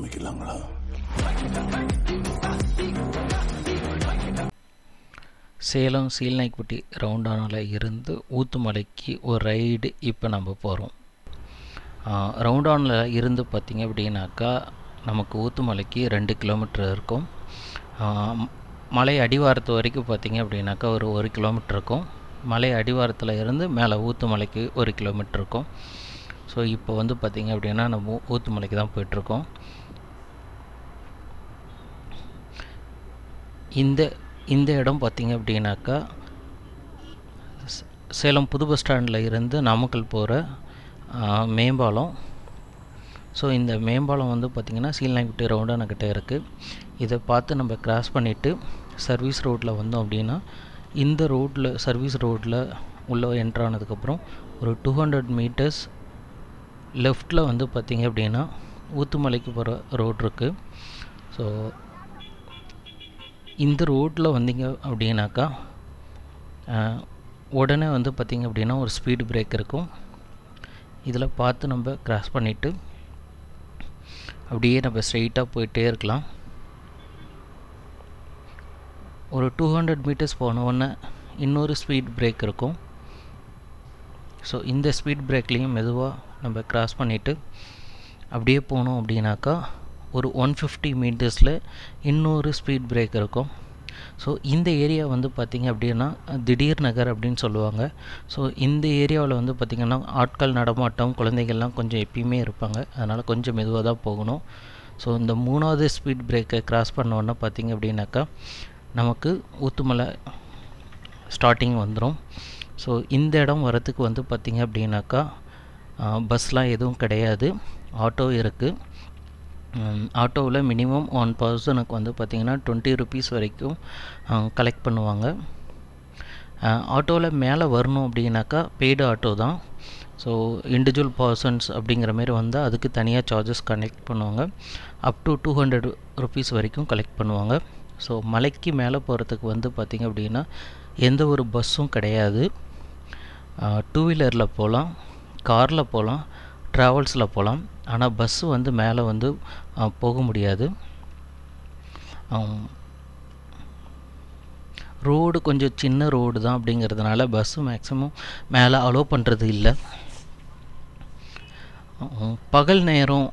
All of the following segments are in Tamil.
ஆரம்பிக்கலாங்களா? சேலம் சீல்நாய்க்குட்டி ரவுண்டானில் இருந்து ஊத்துமலைக்கு ஒரு ரைடு இப்போ நம்ம போகிறோம். ரவுண்டானில் இருந்து பார்த்திங்க அப்படின்னாக்கா நமக்கு ஊத்துமலைக்கு 2 கிலோமீட்டர் இருக்கும். மலை அடிவாரத்து வரைக்கும் பார்த்திங்க அப்படின்னாக்கா ஒரு 1 கிலோமீட்டர் இருக்கும். மலை அடிவாரத்தில் இருந்து மேலே ஊத்துமலைக்கு 1 கிலோமீட்டர் இருக்கும். ஸோ இப்போ வந்து பார்த்திங்க அப்படின்னா நம்ம ஊத்துமலைக்கு தான் போயிட்டுருக்கோம். இந்த இடம் பார்த்திங்க அப்படின்னாக்கா சேலம் புது பஸ் ஸ்டாண்டில் இருந்து நாமக்கல் போகிற மேம்பாலம். ஸோ இந்த மேம்பாலம் வந்து பார்த்திங்கன்னா சீல்நாய்க்குட்டி ரவுண்டானக்கிட்ட இருக்குது. இதை பார்த்து நம்ம கிராஸ் பண்ணிவிட்டு சர்வீஸ் ரோட்டில் வந்தோம் அப்படின்னா இந்த ரோட்டில் சர்வீஸ் ரோட்டில் உள்ளே என்ட்ரானதுக்கப்புறம் ஒரு 200 மீட்டர்ஸ் லெஃப்டில் வந்து பார்த்திங்க அப்படின்னா ஊத்துமலைக்கு போகிற ரோட் இருக்குது. ஸோ இந்த ரோட்டில் வந்தீங்க அப்படின்னாக்கா உடனே வந்து பார்த்திங்க அப்படின்னா ஒரு ஸ்பீடு பிரேக் இருக்கும். இதில் பார்த்து நம்ம கிராஸ் பண்ணிவிட்டு அப்படியே நம்ம ஸ்ட்ரெயிட்டாக போயிட்டே இருக்கலாம். ஒரு 200 மீட்டர்ஸ் போன உடனே இன்னொரு ஸ்பீட் பிரேக் இருக்கும். ஸோ இந்த ஸ்பீட் பிரேக்லேயும் மெதுவாக நம்ம கிராஸ் பண்ணிவிட்டு அப்படியே போனோம் அப்படின்னாக்கா ஒரு 150 மீட்டர்ஸில் இன்னொரு ஸ்பீட் பிரேக் இருக்கும். ஸோ இந்த ஏரியா வந்து பார்த்திங்க அப்படின்னா திடீர் நகர் அப்படின்னு சொல்லுவாங்க. ஸோ இந்த ஏரியாவில் வந்து பார்த்திங்கன்னா ஆட்கள் நடமாட்டம், குழந்தைகள்லாம் கொஞ்சம் எப்பயுமே இருப்பாங்க. அதனால் கொஞ்சம் மெதுவாக தான் போகணும். ஸோ இந்த 3வது ஸ்பீட் பிரேக்கை கிராஸ் பண்ணோன்னா பார்த்திங்க அப்படின்னாக்கா நமக்கு ஊத்துமலை ஸ்டார்டிங் வந்துடும். ஸோ இந்த இடம் வரத்துக்கு வந்து பார்த்திங்க அப்படின்னாக்கா பஸ்லாம் எதுவும் கிடையாது, ஆட்டோ இருக்குது. ஆட்டோவில் மினிமம் 1 பர்சனுக்கு வந்து பார்த்திங்கன்னா 20 ருபீஸ் வரைக்கும் கலெக்ட் பண்ணுவாங்க. ஆட்டோவில் மேலே வரணும் அப்படின்னாக்கா பெய்டு ஆட்டோ தான். ஸோ இண்டிவிஜுவல் பர்சன்ஸ் அப்படிங்கிற மாரி வந்தால் அதுக்கு தனியாக சார்ஜஸ் கலெக்ட் பண்ணுவாங்க. அப் டு 200 ருபீஸ் வரைக்கும் கலெக்ட் பண்ணுவாங்க. ஸோ மலைக்கு மேலே போகிறதுக்கு வந்து பார்த்திங்க அப்படின்னா எந்த ஒரு பஸ்ஸும் கிடையாது. 2 வீலரில் போகலாம், காரில் போகலாம், ட்ராவல்ஸில் போகலாம். ஆனால் பஸ்ஸு வந்து மேலே வந்து போக முடியாது. ரோடு கொஞ்சம் சின்ன ரோடு தான் அப்படிங்கிறதுனால பஸ்ஸு மேக்ஸிமம் மேலே அலோவ் பண்ணுறது இல்லை. பகல் நேரம்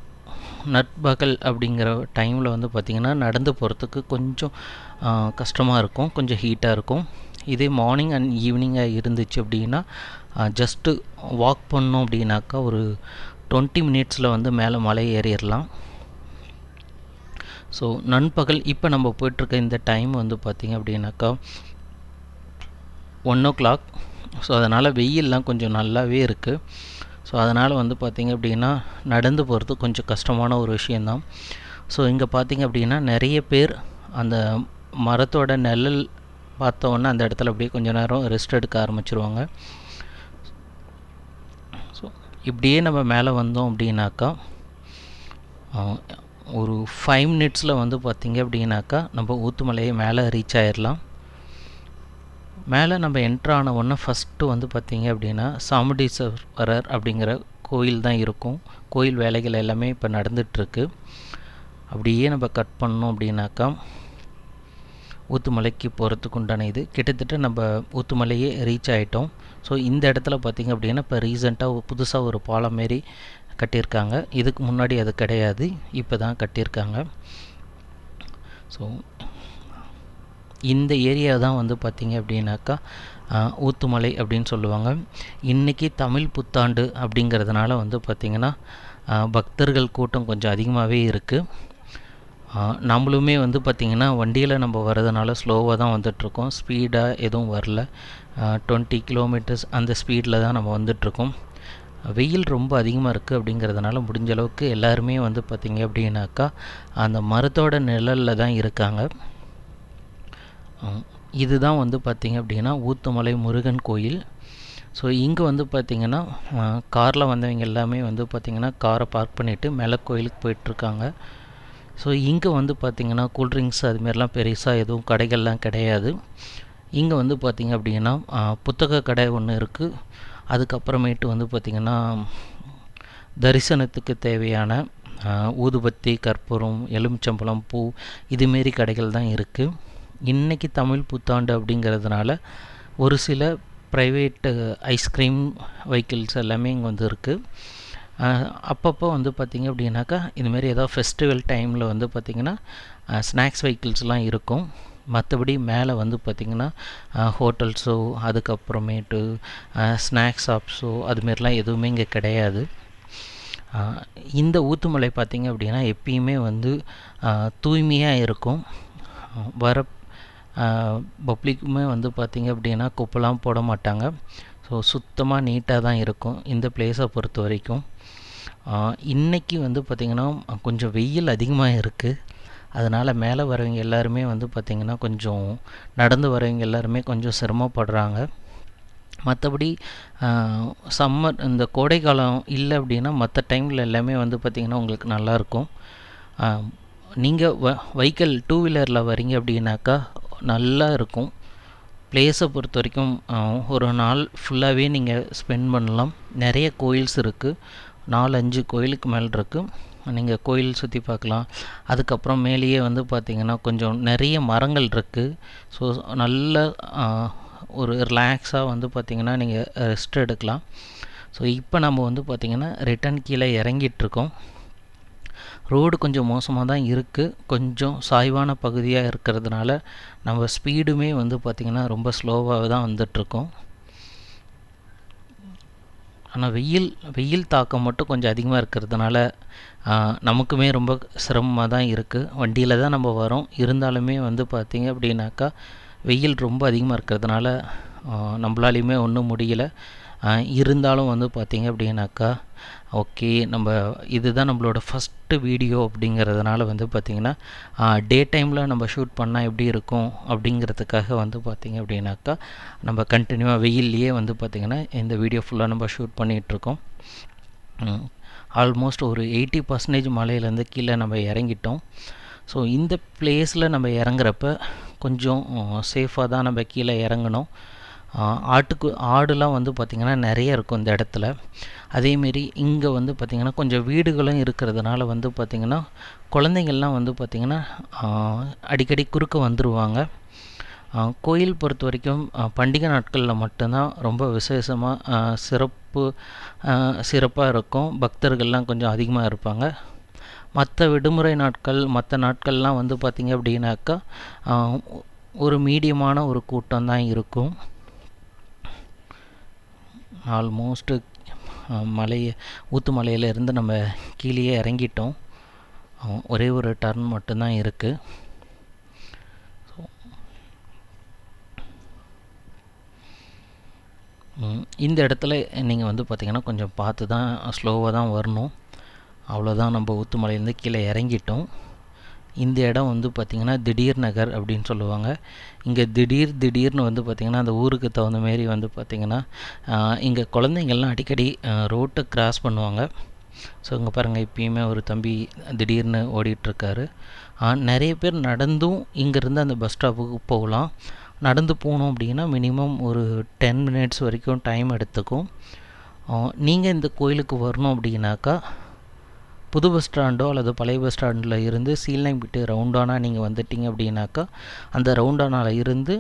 நட்பகல் அப்படிங்கிற டைமில் வந்து பார்த்திங்கன்னா நடந்து போகிறதுக்கு கொஞ்சம் கஷ்டமாக இருக்கும், கொஞ்சம் ஹீட்டாக இருக்கும். இதே மார்னிங் அண்ட் ஈவினிங்காக இருந்துச்சு அப்படின்னா ஜஸ்ட்டு வாக் பண்ணோம் அப்படின்னாக்கா ஒரு 20 மினிட்ஸில் வந்து மேலே மலை ஏறிடலாம். ஸோ நண்பகல் இப்போ நம்ம போயிட்டுருக்க இந்த டைம் வந்து பார்த்திங்க அப்படின்னாக்கா 1 o'clock. ஸோ அதனால் வெயிலெலாம் கொஞ்சம் நல்லாவே இருக்குது. ஸோ அதனால் வந்து பார்த்திங்க அப்படின்னா நடந்து போகிறது கொஞ்சம் கஷ்டமான ஒரு விஷயந்தான். ஸோ இங்கே பார்த்திங்க அப்படின்னா நிறைய பேர் அந்த மரத்தோட நிழல் பார்த்தோன்னே அந்த இடத்துல அப்படியே கொஞ்சம் நேரம் ரெஸ்ட் எடுக்க ஆரம்பிச்சிருவாங்க. ஸோ இப்படியே நம்ம மேலே வந்தோம் அப்படின்னாக்கா ஒரு 5 மினிட்ஸில் வந்து பார்த்திங்க அப்படின்னாக்கா நம்ம ஊத்துமலையை மேலே ரீச் ஆகிடலாம். மேலே நம்ம என்ட்ரான உடனே ஃபஸ்ட்டு வந்து பார்த்திங்க அப்படின்னா சாமுண்டீஸ்வரர் அப்படிங்கிற கோயில் தான் இருக்கும். கோயில் வேலைகள் எல்லாமே இப்போ நடந்துகிட்ருக்கு. அப்படியே நம்ம கட் பண்ணோம் அப்படின்னாக்கா ஊத்துமலைக்கு போகிறதுக்கு உண்டான இது கிட்டத்தட்ட நம்ம ஊத்துமலையே ரீச் ஆகிட்டோம். ஸோ இந்த இடத்துல பார்த்திங்க அப்படின்னா இப்போ ரீசெண்டாக புதுசாக ஒரு பாலம் மாரி கட்டியிருக்காங்க. இதுக்கு முன்னாடி அது கிடையாது, இப்போ தான் கட்டியிருக்காங்க. ஸோ இந்த ஏரியா தான் வந்து பார்த்திங்க அப்படின்னாக்கா ஊத்துமலை அப்படின்னு சொல்லுவாங்க. இன்றைக்கி தமிழ் புத்தாண்டு அப்படிங்கிறதுனால வந்து பார்த்திங்கன்னா பக்தர்கள் கூட்டம் கொஞ்சம் அதிகமாகவே இருக்குது. நம்மளுமே வந்து பார்த்திங்கன்னா வண்டியில் நம்ம வரதுனால ஸ்லோவாக தான் வந்துட்ருக்கோம், ஸ்பீடாக எதுவும் வரல. 20 கிலோமீட்டர்ஸ் அந்த ஸ்பீடில் தான் நம்ம வந்துட்ருக்கோம். வெயில் ரொம்ப அதிகமாக இருக்குது அப்படிங்கிறதுனால முடிஞ்ச அளவுக்கு எல்லாருமே வந்து பார்த்திங்க அப்படின்னாக்கா அந்த மரத்தோட நிழலில் தான் இருக்காங்க. இதுதான் வந்து பார்த்திங்க அப்படின்னா ஊத்துமலை முருகன் கோயில். ஸோ இங்கே வந்து பார்த்திங்கன்னா காரில் வந்தவங்க எல்லாமே வந்து பார்த்திங்கன்னா காரை பார்க் பண்ணிவிட்டு மேலே கோயிலுக்கு போயிட்டுருக்காங்க. ஸோ இங்கே வந்து பார்த்திங்கன்னா கூல்ட்ரிங்க்ஸ் அதுமாரிலாம் பெருசாக எதுவும் கடைகள்லாம் கிடையாது. இங்கே வந்து பார்த்திங்க அப்படின்னா புத்தக கடை ஒன்று இருக்குது. அதுக்கப்புறமேட்டு வந்து பார்த்திங்கன்னா தரிசனத்துக்கு தேவையான ஊதுபத்தி, கற்பூரம், எலுமிச்சம்பழம், பூ இதுமாரி கடைகள் தான் இருக்குது. இன்றைக்கி தமிழ் புத்தாண்டு அப்படிங்கிறதுனால ஒரு சில ப்ரைவேட்டு ஐஸ்கிரீம் வெஹிக்கிள்ஸ் எல்லாமே இங்கே வந்து இருக்குது. அப்பப்போ வந்து பார்த்திங்க அப்படின்னாக்கா இதுமாரி ஏதாவது ஃபெஸ்டிவல் டைமில் வந்து பார்த்திங்கன்னா ஸ்நாக்ஸ் வெஹிக்கிள்ஸ்லாம் இருக்கும். மற்றபடி மேலே வந்து பார்த்திங்கன்னா ஹோட்டல்ஸோ அதுக்கப்புறமேட்டு ஸ்நாக்ஸ் ஷாப்ஸோ அதுமாரிலாம் எதுவுமே இங்கே கிடையாது. இந்த ஊத்துமலை பார்த்திங்க அப்படின்னா எப்பயுமே வந்து தூய்மையாக இருக்கும். வர பப்ளிக்குமே வந்து பார்த்திங்க அப்படின்னா குப்பைலாம் போட மாட்டாங்க. ஸோ சுத்தமாக நீட்டாக தான் இருக்கும் இந்த பிளேஸை பொறுத்த வரைக்கும். இன்றைக்கி வந்து பார்த்திங்கன்னா கொஞ்சம் வெயில் அதிகமாக இருக்குது. அதனால் மேலே வரவங்க எல்லாருமே வந்து பார்த்திங்கன்னா கொஞ்சம் நடந்து வரவங்க எல்லாருமே கொஞ்சம் சிரமப்படுறாங்க. மற்றபடி சம்மர் இந்த கோடை காலம் இல்லை அப்படின்னா மற்ற டைமில் எல்லாமே வந்து பார்த்திங்கன்னா உங்களுக்கு நல்லாயிருக்கும். நீங்கள் வெஹிக்கிள் 2 வீலரில் வரீங்க அப்படின்னாக்கா நல்லா இருக்கும். பிளேஸை பொறுத்த வரைக்கும் ஒரு நாள் ஃபுல்லாகவே நீங்கள் ஸ்பெண்ட் பண்ணலாம். நிறைய கோயில்ஸ் இருக்குது, 4-5 கோயிலுக்கு மேலே இருக்குது. நீங்கள் கோயில் சுற்றி பார்க்கலாம். அதுக்கப்புறம் மேலேயே வந்து பார்த்திங்கன்னா கொஞ்சம் நிறைய மரங்கள் இருக்குது. ஸோ நல்ல ஒரு ரிலாக்ஸாக வந்து பார்த்திங்கன்னா நீங்கள் ரெஸ்ட் எடுக்கலாம். ஸோ இப்போ நம்ம வந்து பார்த்திங்கன்னா ரிட்டன் கீழே இறங்கிட்டுருக்கோம். ரோடு கொஞ்சம் மோசமாக தான் இருக்குது. கொஞ்சம் சாய்வான பகுதியாக இருக்கிறதுனால நம்ம ஸ்பீடுமே வந்து பார்த்திங்கன்னா ரொம்ப ஸ்லோவாக தான் வந்துட்ருக்கோம். ஆனால் வெயில் தாக்கம் மட்டும் கொஞ்சம் அதிகமாக இருக்கிறதுனால நமக்குமே ரொம்ப சிரமமாக தான் இருக்குது. வண்டியில் தான் நம்ம வரோம், இருந்தாலுமே வந்து பார்த்திங்க அப்படின்னாக்கா வெயில் ரொம்ப அதிகமாக இருக்கிறதுனால நம்மளாலையுமே ஒன்றும் முடியலை. இருந்தாலும் வந்து பார்த்திங்க அப்படின்னாக்கா ஓகே, நம்ம இதுதான் நம்மளோட ஃபஸ்ட்டு வீடியோ அப்படிங்கிறதுனால வந்து பார்த்திங்கன்னா டே டைமில் நம்ம ஷூட் பண்ணால் எப்படி இருக்கும் அப்படிங்கிறதுக்காக வந்து பார்த்திங்க அப்படின்னாக்கா நம்ம கண்டினியூவாக வெயில்லையே வந்து பார்த்திங்கன்னா இந்த வீடியோ ஃபுல்லாக நம்ம ஷூட் பண்ணிகிட்ருக்கோம். ஆல்மோஸ்ட் ஒரு 80% மலையிலேருந்து கீழே நம்ம இறங்கிட்டோம். ஸோ இந்த பிளேஸில் நம்ம இறங்குறப்ப கொஞ்சம் சேஃபாக தான் நம்ம கீழே இறங்கணும். ஆடுலாம் வந்து பார்த்திங்கன்னா நிறைய இருக்கும் இந்த இடத்துல. அதேமாரி இங்கே வந்து பார்த்திங்கன்னா கொஞ்சம் வீடுகளும் இருக்கிறதுனால வந்து பார்த்திங்கன்னா குழந்தைங்கள்லாம் வந்து பார்த்திங்கன்னா அடிக்கடி குறுக்க வந்துடுவாங்க. கோயில் பொறுத்த வரைக்கும் பண்டிகை நாட்களில் மட்டும்தான் ரொம்ப விசேஷமாக சிறப்பாக இருக்கும். பக்தர்கள்லாம் கொஞ்சம் அதிகமாக இருப்பாங்க. மற்ற விடுமுறை நாட்கள் மற்ற நாட்கள்லாம் வந்து பார்த்திங்க அப்படின்னாக்கா ஒரு மீடியமான ஒரு கூட்டம் தான் இருக்கும். ஆல்மோஸ்ட்டு ஊத்துமலையிலேருந்து நம்ம கீழே இறங்கிட்டோம். ஒரே ஒரு டர்ன் மட்டும்தான் இருக்குது. இந்த இடத்துல நீங்கள் வந்து பார்த்திங்கன்னா கொஞ்சம் பார்த்து தான் ஸ்லோவாக தான் வரணும். அவ்வளோதான், நம்ம ஊத்துமலையிலேருந்து கீழே இறங்கிட்டோம். இந்த இடம் வந்து பார்த்திங்கன்னா திடீர் நகர் அப்படின்னு சொல்லுவாங்க. இங்கே திடீர்னு வந்து பார்த்திங்கன்னா அந்த ஊருக்கு தகுந்த மாரி வந்து பார்த்திங்கன்னா இங்கே குழந்தைங்கள்லாம் அடிக்கடி ரோட்டை கிராஸ் பண்ணுவாங்க. ஸோ இங்கே பாருங்கள், இப்பயுமே ஒரு தம்பி திடீர்னு ஓடிட்டுருக்காரு. நிறைய பேர் நடந்தும் இங்கேருந்து அந்த பஸ் ஸ்டாப்புக்கு போகலாம். நடந்து போகணும் அப்படின்னா மினிமம் ஒரு 10 மினிட்ஸ் வரைக்கும் டைம் எடுத்துக்கும். நீங்கள் இந்த கோயிலுக்கு வரணும் அப்படின்னாக்கா புது பஸ் ஸ்டாண்டோ அல்லது பழைய பஸ் ஸ்டாண்டில் இருந்து சீல்நாய்பேட்டை ரவுண்டானா நீங்கள் வந்துட்டிங்க அப்படின்னாக்கா அந்த ரவுண்டானாவில் இருந்து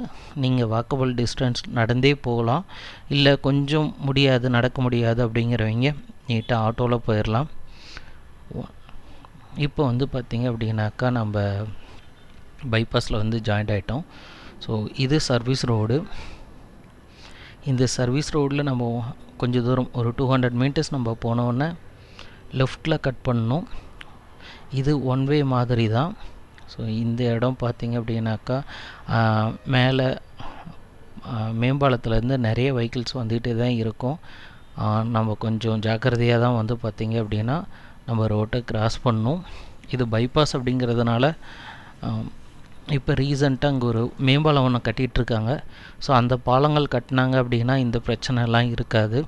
நீங்கள் வாக்கபிள் டிஸ்டன்ஸ் நடந்தே போகலாம். இல்லை கொஞ்சம் நடக்க முடியாது அப்படிங்கிறவங்க நீட்டாக ஆட்டோவில் போயிடலாம். இப்போ வந்து பார்த்திங்க அப்படின்னாக்கா நம்ம பைபாஸில் வந்து ஜாயிண்ட் ஆகிட்டோம். ஸோ இது சர்வீஸ் ரோடு. இந்த சர்வீஸ் ரோடில் நம்ம கொஞ்சம் தூரம் ஒரு 200 மீட்டர்ஸ் நம்ம போனோன்னே லெஃப்டில் கட் பண்ணணும். இது ஒன் வே மாதிரி தான். ஸோ இந்த இடம் பார்த்திங்க அப்படின்னாக்கா மேலே மேம்பாலத்துலேருந்து நிறைய வெஹிக்கிள்ஸ் வந்துகிட்டே தான் இருக்கும். நம்ம கொஞ்சம் ஜாக்கிரதையாக தான் வந்து பார்த்திங்க அப்படின்னா நம்ம ரோட்டை கிராஸ் பண்ணணும். இது பைபாஸ் அப்படிங்கிறதுனால இப்போ ரீசெண்டாக அங்கே ஒரு மேம்பாலம் ஒன்று கட்டிகிட்ருக்காங்க. ஸோ அந்த பாலங்கள் கட்டினாங்க அப்படின்னா இந்த பிரச்சனைலாம் இருக்காது.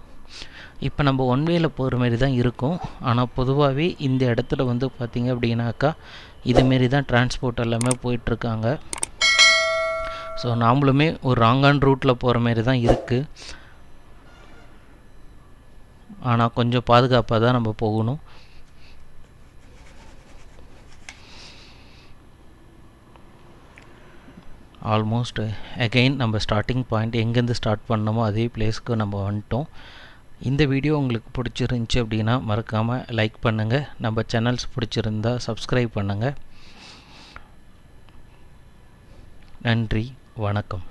இப்போ நம்ம ஒன் வேல போகிற மாரி தான் இருக்கும். ஆனால் பொதுவாகவே இந்த இடத்துல வந்து பார்த்திங்க அப்படின்னாக்கா இதுமாரி தான் டிரான்ஸ்போர்ட் எல்லாமே போயிட்டுருக்காங்க. ஸோ நாமளுமே ஒரு ராங்கான் ரூட்டில் போகிற மாரி தான் இருக்குது. ஆனால் கொஞ்சம் பாதுகாப்பாக தான் நம்ம போகணும். ஆல்மோஸ்ட் அகெயின் நம்ம ஸ்டார்டிங் பாயிண்ட் எங்கேருந்து ஸ்டார்ட் பண்ணோமோ அதே பிளேஸ்க்கு நம்ம வந்துட்டோம். இந்த வீடியோ உங்களுக்கு பிடிச்சிருந்துச்சி அப்படின்னா மறக்காமல் லைக் பண்ணுங்கள். நம்ம சேனல்ஸ் பிடிச்சிருந்தா சப்ஸ்கிரைப் பண்ணுங்கள். நன்றி, வணக்கம்.